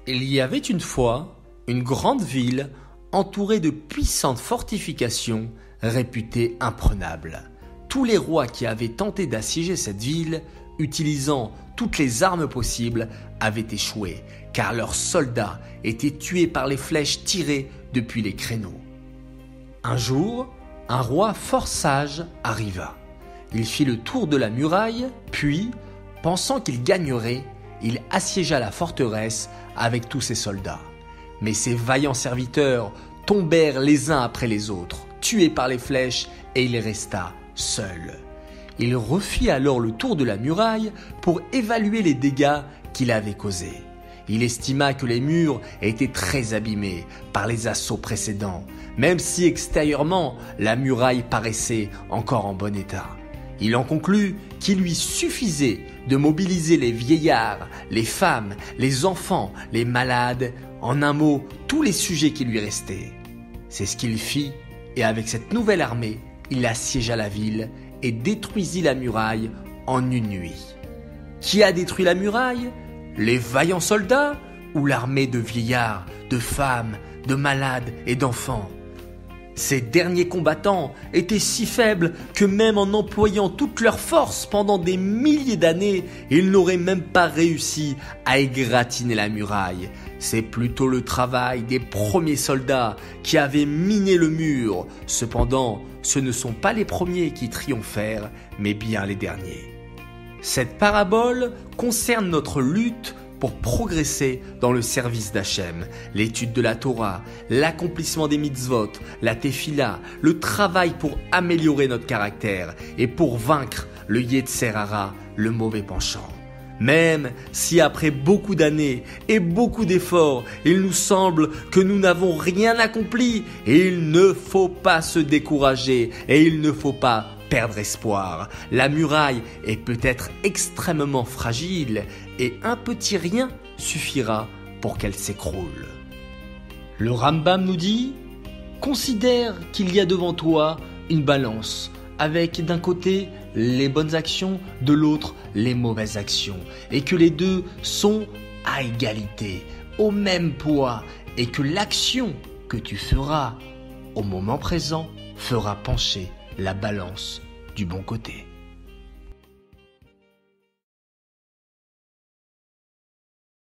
Il y avait une fois une grande ville entourée de puissantes fortifications réputées imprenables. Tous les rois qui avaient tenté d'assiéger cette ville, utilisant toutes les armes possibles, avaient échoué, car leurs soldats étaient tués par les flèches tirées depuis les créneaux. Un jour, un roi fort sage arriva. Il fit le tour de la muraille, puis, pensant qu'il gagnerait, il assiégea la forteresse avec tous ses soldats. Mais ses vaillants serviteurs tombèrent les uns après les autres, tués par les flèches, et il resta seul. Il refit alors le tour de la muraille pour évaluer les dégâts qu'il avait causés. Il estima que les murs étaient très abîmés par les assauts précédents, même si extérieurement la muraille paraissait encore en bon état. Il en conclut qu'il lui suffisait de mobiliser les vieillards, les femmes, les enfants, les malades, en un mot, tous les sujets qui lui restaient. C'est ce qu'il fit, et avec cette nouvelle armée, il assiégea la ville et détruisit la muraille en une nuit. Qui a détruit la muraille ? Les vaillants soldats ou l'armée de vieillards, de femmes, de malades et d'enfants ? Ces derniers combattants étaient si faibles que même en employant toute leur force pendant des milliers d'années, ils n'auraient même pas réussi à égratigner la muraille. C'est plutôt le travail des premiers soldats qui avaient miné le mur. Cependant, ce ne sont pas les premiers qui triomphèrent, mais bien les derniers. Cette parabole concerne notre lutte pour progresser dans le service d'Hachem, l'étude de la Torah, l'accomplissement des mitzvot, la tefila, le travail pour améliorer notre caractère et pour vaincre le Yetzer Hara, le mauvais penchant. Même si après beaucoup d'années et beaucoup d'efforts, il nous semble que nous n'avons rien accompli, il ne faut pas se décourager et il ne faut pas perdre espoir. La muraille est peut-être extrêmement fragile et un petit rien suffira pour qu'elle s'écroule. Le Rambam nous dit « Considère qu'il y a devant toi une balance avec d'un côté les bonnes actions, de l'autre les mauvaises actions et que les deux sont à égalité, au même poids et que l'action que tu feras au moment présent fera pencher la balance du bon côté. »